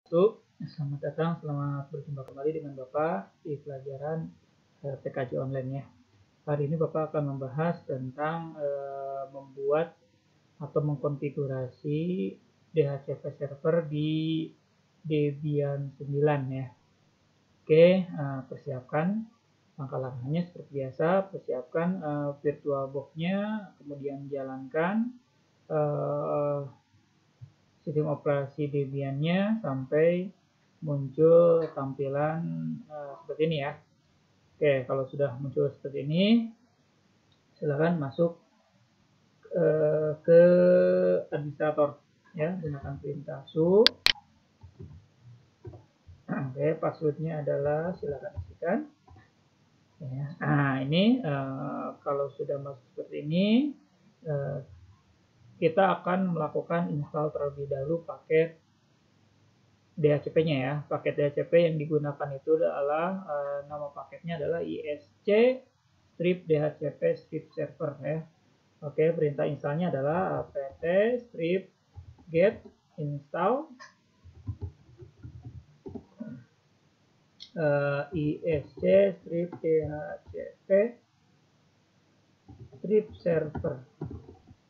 Selamat datang, selamat berjumpa kembali dengan Bapak di pelajaran PKJ online ya. Hari ini Bapak akan membahas tentang membuat atau mengkonfigurasi DHCP server di Debian 9 ya. Oke, persiapkan langkah-langkahnya seperti biasa. Persiapkan VirtualBox-nya, kemudian jalankan sistem operasi Debian-nya sampai muncul tampilan seperti ini ya. Oke, kalau sudah muncul seperti ini, silakan masuk ke administrator ya, gunakan perintah su. Oke, passwordnya adalah silakan isikan. Ya. Nah, ini kalau sudah masuk seperti ini, kita akan melakukan install terlebih dahulu paket DHCP-nya ya. Paket DHCP yang digunakan itu adalah nama paketnya adalah ISC strip DHCP strip server ya. Oke, perintah installnya adalah apt strip get install ISC strip DHCP strip server.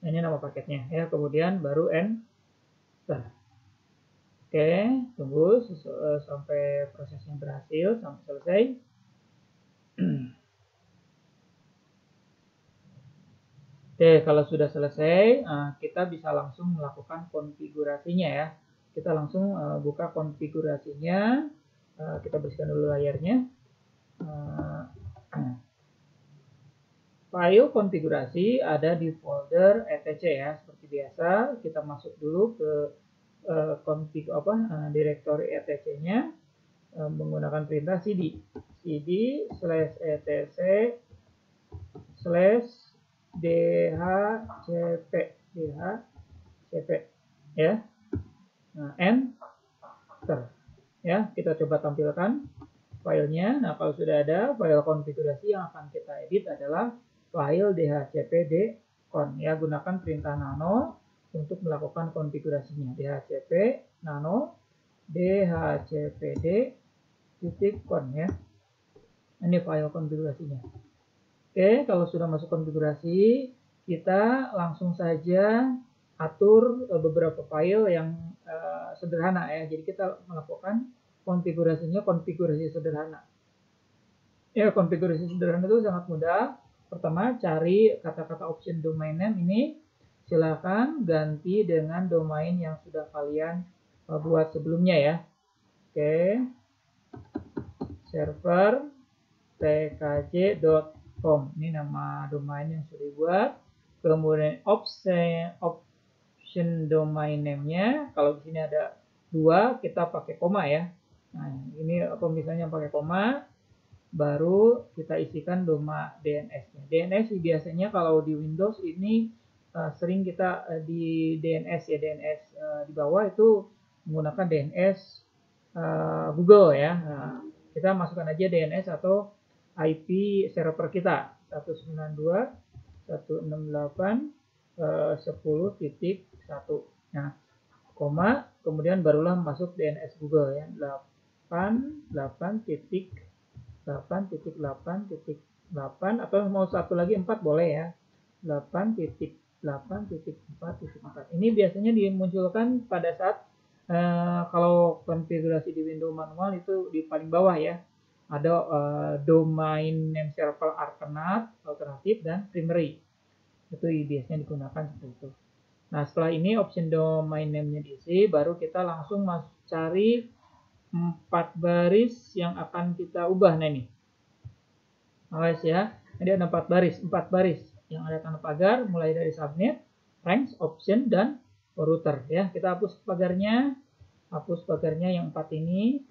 Ini nama paketnya ya. Kemudian baru enter. Oke, tunggu sampai prosesnya berhasil, sampai selesai. Oke, kalau sudah selesai, kita bisa langsung melakukan konfigurasinya ya. Kita langsung buka konfigurasinya. Kita bersihkan dulu layarnya. File konfigurasi ada di folder etc ya. Seperti biasa, kita masuk dulu ke direktori etc-nya menggunakan perintah cd /etc /dhcp ya. Nah, enter ya. Kita coba tampilkan filenya. Nah, kalau sudah ada file konfigurasi, yang akan kita edit adalah file dhcp-d-con ya. Gunakan perintah nano untuk melakukan konfigurasinya. dhcp nano dhcpd-con ya. Ini file konfigurasinya. Oke, kalau sudah masuk konfigurasi, kita langsung saja atur beberapa file yang sederhana ya. Jadi kita melakukan konfigurasinya konfigurasi sederhana. Ya, konfigurasi sederhana itu sangat mudah. Pertama, cari kata-kata option domain name ini. Silakan ganti dengan domain yang sudah kalian buat sebelumnya ya. Oke. Server tkj.com. Ini nama domain yang sudah dibuat. Kemudian option domain name-nya, kalau di sini ada 2, kita pakai koma ya. Nah, ini misalnya pakai koma, baru kita isikan DNS-nya. DNS biasanya kalau di Windows ini sering kita di DNS ya, DNS di bawah itu menggunakan DNS Google ya. Nah, kita masukkan aja DNS atau IP server kita 192.168.10.1. Nah, koma, kemudian barulah masuk DNS Google ya, 88.8.8.8 atau mau satu lagi 4 boleh ya, 8.8.4.4. Ini biasanya dimunculkan pada saat kalau konfigurasi di Windows manual itu di paling bawah ya. Ada domain name server alternate, alternatif, dan primary. Itu biasanya digunakan seperti itu. Nah, setelah ini option domain name-nya diisi, baru kita langsung cari 4 baris yang akan kita ubah. Nah, ini. Guys ya, ini ada 4 baris yang ada tanda pagar mulai dari subnet, range, option, dan router ya. Kita hapus pagarnya yang 4 ini.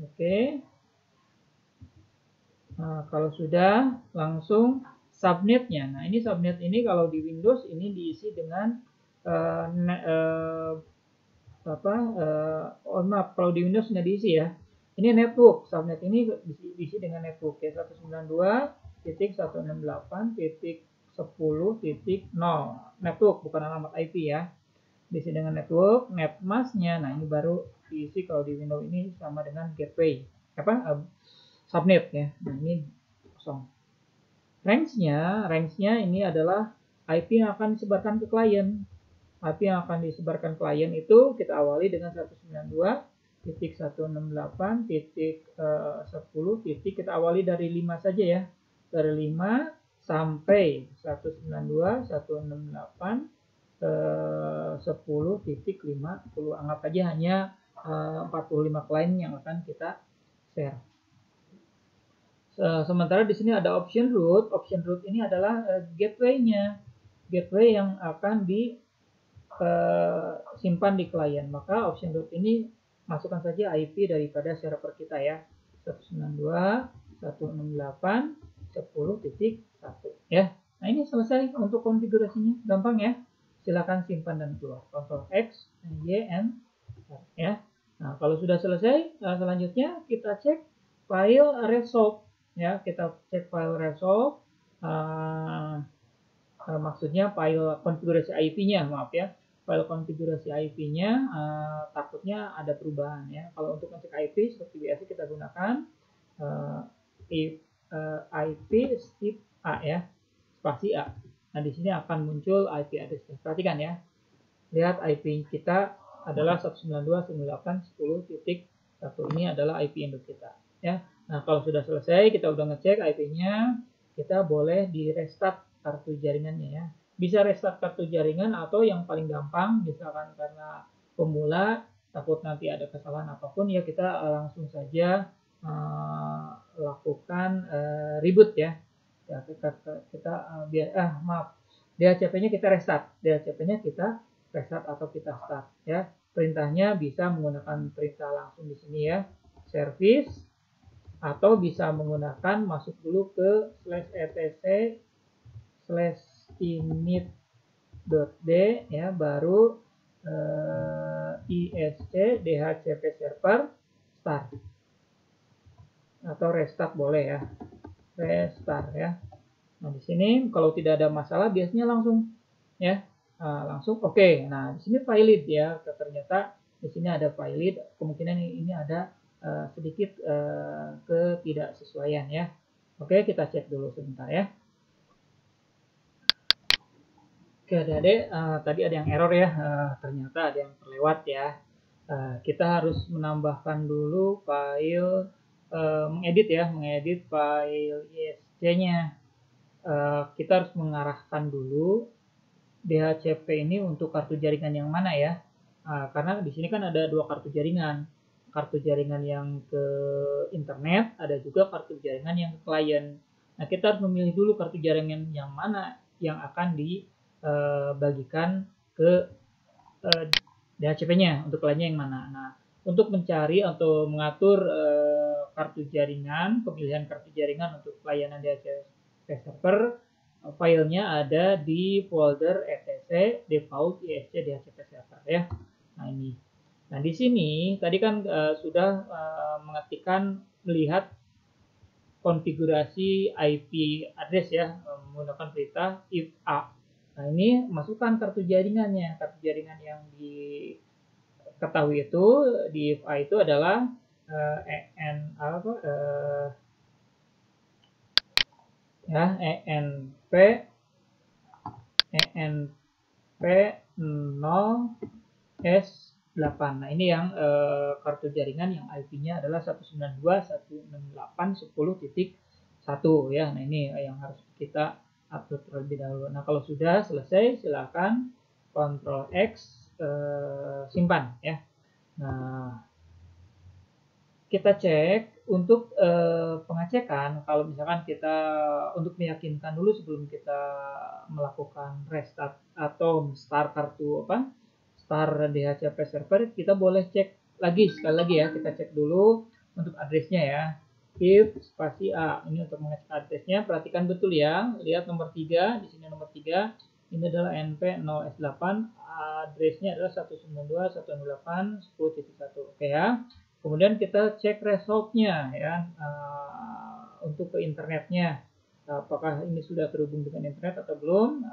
Oke. Nah, kalau sudah, langsung subnetnya. Nah, ini subnet ini kalau di Windows ini diisi dengan kalau di Windows nggak diisi ya. Ini network, subnet ini diisi dengan network ya, 192.168.10.0 network, bukan alamat IP ya. diisi dengan network, netmasknya. Nah, ini baru diisi kalau di Windows ini sama dengan gateway. Subnet ya. Nah, ini kosong. Range-nya ini adalah IP yang akan disebarkan ke klien. IP yang akan disebarkan klien itu kita awali dengan 192.168.10. Kita awali dari 5 saja ya. Dari 5 sampai 192.168.10.50. Anggap aja hanya 45 klien yang akan kita share. Sementara di sini ada option root. Option root ini adalah gateway-nya. Gateway yang akan disimpan di klien. Maka option root ini masukkan saja IP daripada server kita ya. 192.168.10.1 ya. Nah, ini selesai untuk konfigurasinya. Gampang ya. Silakan simpan dan keluar. Ctrl X, Y, N ya. Nah, kalau sudah selesai, selanjutnya kita cek file resolve ya. Kita cek file resolve. Maksudnya file konfigurasi IP-nya, maaf ya. File konfigurasi IP-nya takutnya ada perubahan ya. Kalau untuk ngecek IP seperti biasa kita gunakan IP skip A ya, spasi A. Nah, di sini akan muncul IP address. Perhatikan ya. Lihat IP kita adalah 192.168.10.1. Ini adalah IP induk kita ya. Nah, kalau sudah selesai, kita udah ngecek IP-nya, kita boleh di restart kartu jaringannya ya. Bisa restart kartu jaringan atau yang paling gampang, misalkan karena pemula takut nanti ada kesalahan apapun ya, kita langsung saja lakukan reboot ya. DHCP-nya kita restart. DHCP-nya kita restart atau kita start ya. Perintahnya bisa menggunakan perintah langsung di sini ya, service, atau bisa menggunakan masuk dulu ke /etc/init.d ya, baru isc dhcp server start atau restart boleh ya, restart ya. Nah, di sini kalau tidak ada masalah biasanya langsung ya, langsung oke. Nah, di sini valid ya, ternyata di sini ada valid, kemungkinan ini ada sedikit ketidaksesuaian ya. Oke, kita cek dulu sebentar ya. Oke, adik-adik, tadi ada yang error ya, ternyata ada yang terlewat ya. Kita harus menambahkan dulu file mengedit file isc-nya. Kita harus mengarahkan dulu DHCP ini untuk kartu jaringan yang mana ya. Karena di sini kan ada dua kartu jaringan. Kartu jaringan yang ke internet, ada juga kartu jaringan yang ke klien. Nah, kita harus memilih dulu kartu jaringan yang mana yang akan dibagikan ke DHCP-nya, untuk kliennya yang mana. Nah, untuk mencari atau mengatur kartu jaringan, pemilihan kartu jaringan untuk pelayanan DHCP server, filenya ada di folder etc default isc dhcp server ya. Nah, ini. Nah, di sini tadi kan sudah melihat konfigurasi IP address ya, menggunakan perintah if a. Nah, ini masukkan kartu jaringannya. Kartu jaringan yang diketahui itu di if a itu adalah enp 0S8. Nah, ini yang kartu jaringan yang IP-nya adalah 192.168.10.1 ya. Nah, ini yang harus kita upload terlebih dahulu. Nah, kalau sudah selesai, silakan Ctrl X simpan ya. Nah, kita cek untuk pengecekan. Kalau misalkan kita untuk meyakinkan dulu sebelum kita melakukan restart atau start start DHCP server, kita boleh cek lagi sekali lagi ya. Kita cek dulu untuk addressnya ya. If spasi A, ini untuk mengecek addressnya. Perhatikan betul ya. Lihat nomor 3, di sini nomor 3. Ini adalah NP 0S8, addressnya adalah 192.168.10.1. Oke ya. Kemudian kita cek result-nya ya, untuk ke internetnya. Apakah ini sudah terhubung dengan internet atau belum?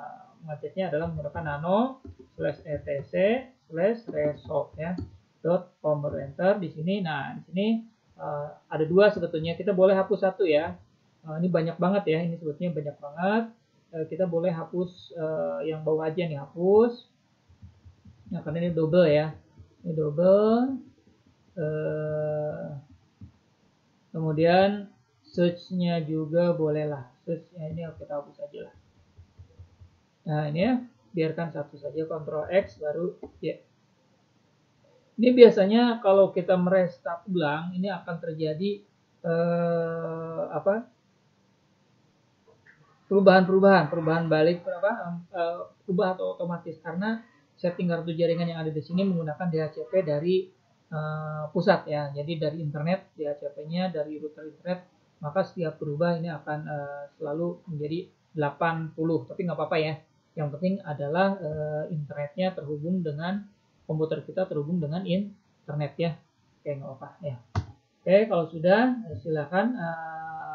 ngeceknya adalah menggunakan nano/etc/resolve ya. .com baru enter di sini. Nah, di sini ada dua sebetulnya. Kita boleh hapus satu ya. Ini banyak banget ya. Ini sebetulnya banyak banget. Kita boleh hapus yang bawah aja nih, hapus. Nah, karena ini double ya. Ini double. Kemudian search-nya juga bolehlah. Search-nya ini kita hapus aja lah. Nah, ini ya. Biarkan satu saja. Ctrl X baru ya. Ini biasanya kalau kita merestart ulang, ini akan terjadi perubahan balik berubah atau otomatis karena setting kartu jaringan yang ada di sini menggunakan DHCP dari pusat ya. Jadi dari internet DHCP-nya dari router internet, maka setiap berubah ini akan selalu menjadi 80. Tapi nggak apa-apa ya. Yang penting adalah internetnya terhubung dengan komputer kita terhubung dengan internet ya. Oke, nggak apa ya. Oke, kalau sudah silakan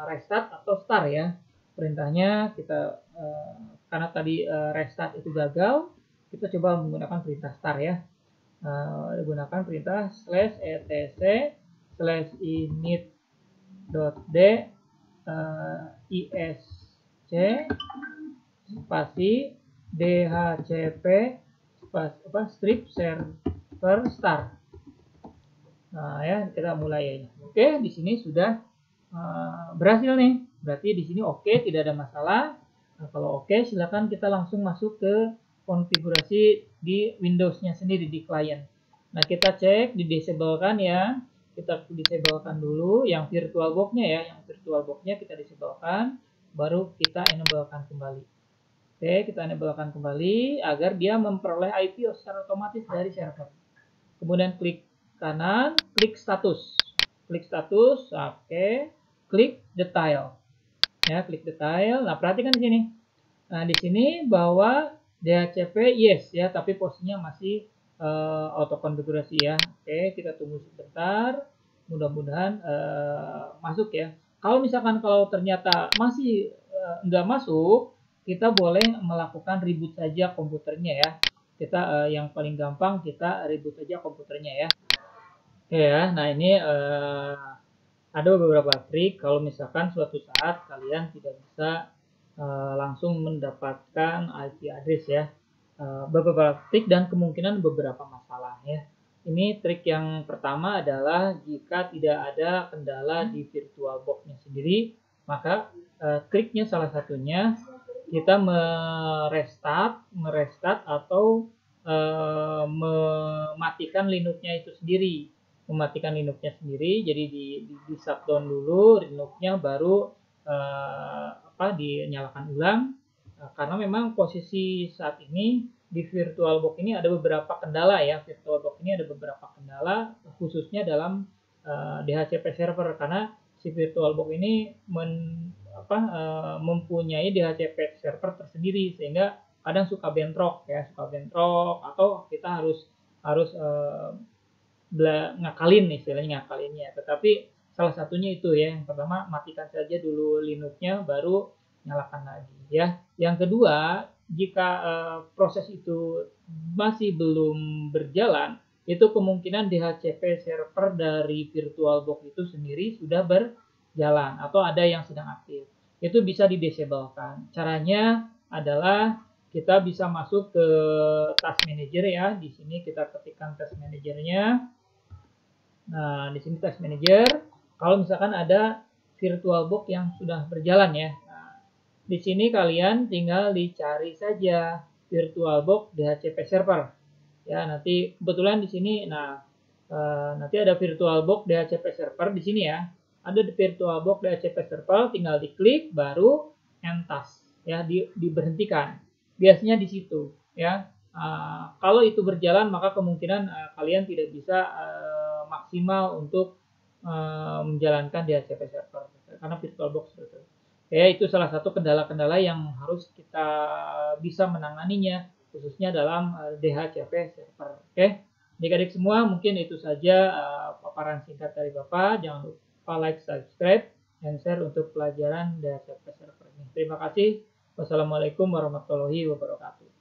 restart atau start ya. Perintahnya kita karena tadi restart itu gagal, kita coba menggunakan perintah start ya. Gunakan perintah /etc/init.d isc spasi dhcp strip server start. Nah ya, kita mulai ya. Oke, di sini sudah berhasil nih. Berarti di sini oke, tidak ada masalah. Nah, kalau oke, silakan kita langsung masuk ke konfigurasi di Windows-nya sendiri di klien. Nah, kita cek di disablekan ya. Kita disablekan dulu yang VirtualBox-nya ya, yang VirtualBox-nya kita disablekan, baru kita enablekan kembali. Oke, kita enablekan kembali agar dia memperoleh IP secara otomatis dari server. Kemudian klik kanan, klik status. Klik status, oke. Klik detail. Ya, klik detail. Nah, perhatikan di sini. Nah, di sini bahwa DHCP yes ya, tapi posisinya masih auto konfigurasi ya. Oke, kita tunggu sebentar. Mudah-mudahan masuk ya. Kalau misalkan ternyata masih nggak masuk, kita boleh melakukan reboot saja komputernya ya. Kita yang paling gampang kita reboot saja komputernya ya. Oke ya, nah ini ada beberapa trik kalau misalkan suatu saat kalian tidak bisa langsung mendapatkan IP address ya. Beberapa trik dan kemungkinan beberapa masalah ya. Ini trik yang pertama adalah jika tidak ada kendala di VirtualBox-nya sendiri, maka triknya salah satunya kita merestart atau mematikan Linux-nya itu sendiri. Mematikan Linux-nya sendiri, jadi di shutdown dulu Linux-nya, baru dinyalakan ulang. Karena memang posisi saat ini di VirtualBox ini ada beberapa kendala ya. VirtualBox ini ada beberapa kendala khususnya dalam DHCP server, karena si VirtualBox ini mempunyai DHCP server tersendiri, sehingga kadang suka bentrok ya, atau kita harus ngakalinnya. Tetapi salah satunya itu ya, yang pertama matikan saja dulu Linux-nya, baru nyalakan lagi ya. Yang kedua, jika proses itu masih belum berjalan, itu kemungkinan DHCP server dari VirtualBox itu sendiri sudah berjalan atau ada yang sedang aktif. Itu bisa didisablekan. Caranya adalah kita bisa masuk ke Task Manager ya. Di sini kita ketikkan Task Manager-nya. Nah, di sini Task Manager. Kalau misalkan ada VirtualBox yang sudah berjalan ya. Nah, di sini kalian tinggal dicari saja VirtualBox DHCP server. Ya, nanti kebetulan di sini nanti ada VirtualBox DHCP server di sini ya. Ada di VirtualBox DHCP server, tinggal diklik baru end task ya, diberhentikan. Biasanya di situ ya. Kalau itu berjalan, maka kemungkinan kalian tidak bisa maksimal untuk menjalankan DHCP server karena VirtualBox itu. Ya, itu salah satu kendala-kendala yang harus kita bisa menanganinya, khususnya dalam DHCP server. Oke, adik-adik semua, mungkin itu saja paparan singkat dari Bapak. Jangan lupa like, subscribe, dan share untuk pelajaran DHCP server ini. Terima kasih. Wassalamualaikum warahmatullahi wabarakatuh.